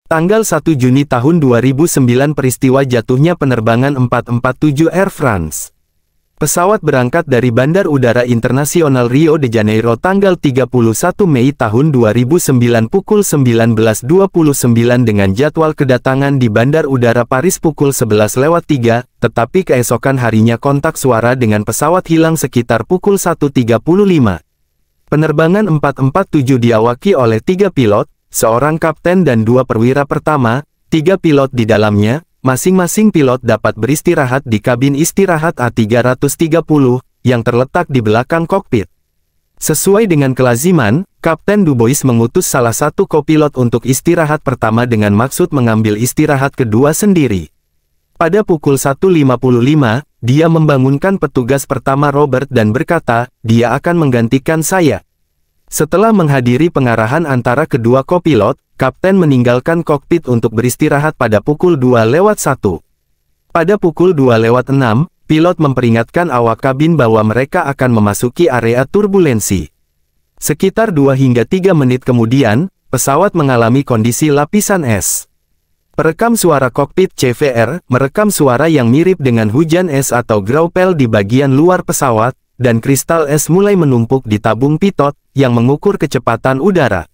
Tanggal 1 Juni tahun 2009 peristiwa jatuhnya penerbangan 447 Air France. Pesawat berangkat dari Bandar Udara Internasional Rio de Janeiro tanggal 31 Mei tahun 2009 pukul 19.29 dengan jadwal kedatangan di Bandar Udara Paris pukul 11.03, tetapi keesokan harinya kontak suara dengan pesawat hilang sekitar pukul 1.35. Penerbangan 447 diawaki oleh 3 pilot, seorang kapten dan 2 perwira pertama, 3 pilot di dalamnya. Masing-masing pilot dapat beristirahat di kabin istirahat A330, yang terletak di belakang kokpit. Sesuai dengan kelaziman, Kapten Dubois mengutus salah satu kopilot untuk istirahat pertama dengan maksud mengambil istirahat kedua sendiri. Pada pukul 1.55, dia membangunkan petugas pertama Robert dan berkata, dia akan menggantikan saya. Setelah menghadiri pengarahan antara kedua kopilot, Kapten meninggalkan kokpit untuk beristirahat pada pukul 2:01. Pada pukul 2:06, pilot memperingatkan awak kabin bahwa mereka akan memasuki area turbulensi. Sekitar 2 hingga 3 menit kemudian, pesawat mengalami kondisi lapisan es. Perekam suara kokpit CVR merekam suara yang mirip dengan hujan es atau graupel di bagian luar pesawat, dan kristal es mulai menumpuk di tabung pitot, yang mengukur kecepatan udara.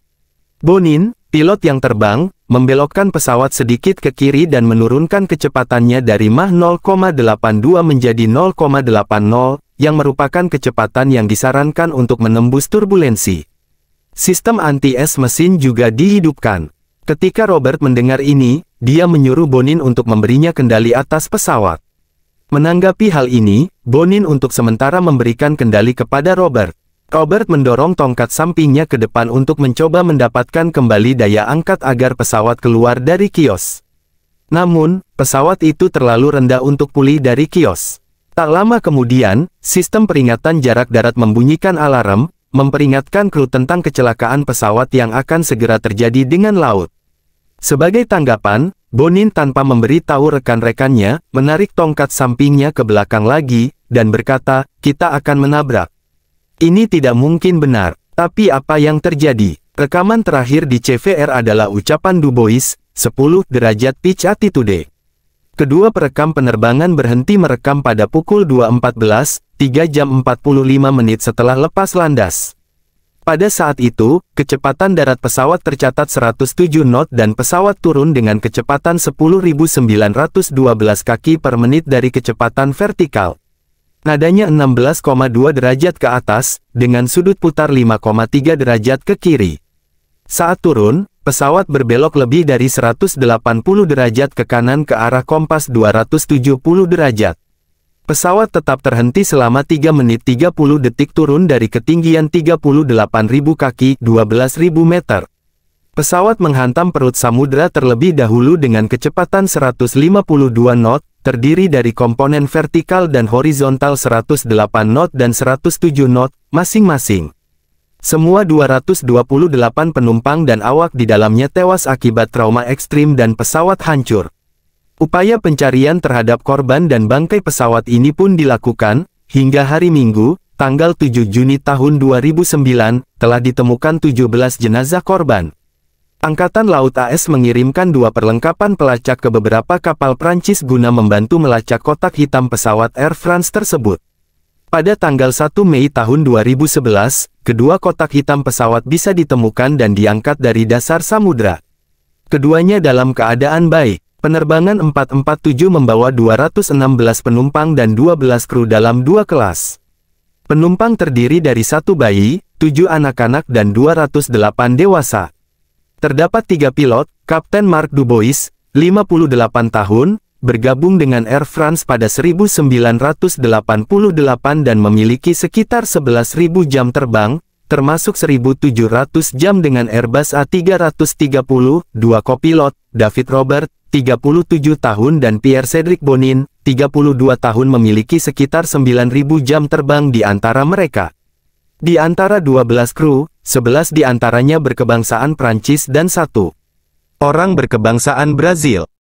Bonin, pilot yang terbang, membelokkan pesawat sedikit ke kiri dan menurunkan kecepatannya dari Mach 0,82 menjadi 0,80, yang merupakan kecepatan yang disarankan untuk menembus turbulensi. Sistem anti-es mesin juga dihidupkan. Ketika Robert mendengar ini, dia menyuruh Bonin untuk memberinya kendali atas pesawat. Menanggapi hal ini, Bonin untuk sementara memberikan kendali kepada Robert. Robert mendorong tongkat sampingnya ke depan untuk mencoba mendapatkan kembali daya angkat agar pesawat keluar dari kios. Namun, pesawat itu terlalu rendah untuk pulih dari kios. Tak lama kemudian, sistem peringatan jarak darat membunyikan alarm, memperingatkan kru tentang kecelakaan pesawat yang akan segera terjadi dengan laut. Sebagai tanggapan, Bonin tanpa memberi tahu rekan-rekannya, menarik tongkat sampingnya ke belakang lagi, dan berkata, kita akan menabrak. Ini tidak mungkin benar. Tapi apa yang terjadi? Rekaman terakhir di CVR adalah ucapan Dubois, 10 derajat pitch attitude. Kedua perekam penerbangan berhenti merekam pada pukul 2.14, 3 jam 45 menit setelah lepas landas. Pada saat itu, kecepatan darat pesawat tercatat 107 knot dan pesawat turun dengan kecepatan 10.912 kaki per menit dari kecepatan vertikal. Nadanya 16,2 derajat ke atas, dengan sudut putar 5,3 derajat ke kiri. Saat turun, pesawat berbelok lebih dari 180 derajat ke kanan ke arah kompas 270 derajat. Pesawat tetap terhenti selama 3 menit 30 detik turun dari ketinggian 38.000 kaki 12.000 meter. Pesawat menghantam perut samudera terlebih dahulu dengan kecepatan 152 knot, terdiri dari komponen vertikal dan horizontal 108 knot dan 107 knot, masing-masing. Semua 228 penumpang dan awak di dalamnya tewas akibat trauma ekstrim dan pesawat hancur. Upaya pencarian terhadap korban dan bangkai pesawat ini pun dilakukan, hingga hari Minggu, tanggal 7 Juni tahun 2009, telah ditemukan 17 jenazah korban. Angkatan Laut AS mengirimkan 2 perlengkapan pelacak ke beberapa kapal Prancis guna membantu melacak kotak hitam pesawat Air France tersebut. Pada tanggal 1 Mei tahun 2011, kedua kotak hitam pesawat bisa ditemukan dan diangkat dari dasar samudra. Keduanya dalam keadaan baik. Penerbangan 447 membawa 216 penumpang dan 12 kru dalam 2 kelas. Penumpang terdiri dari 1 bayi, 7 anak-anak dan 208 dewasa. Terdapat 3 pilot, Kapten Mark Dubois, 58 tahun, bergabung dengan Air France pada 1988 dan memiliki sekitar 11.000 jam terbang, termasuk 1.700 jam dengan Airbus A330, 2 kopilot, David Robert, 37 tahun dan Pierre-Cédric Bonin, 32 tahun memiliki sekitar 9.000 jam terbang di antara mereka. Di antara 12 kru, 11 di antaranya berkebangsaan Prancis dan 1 orang berkebangsaan Brazil.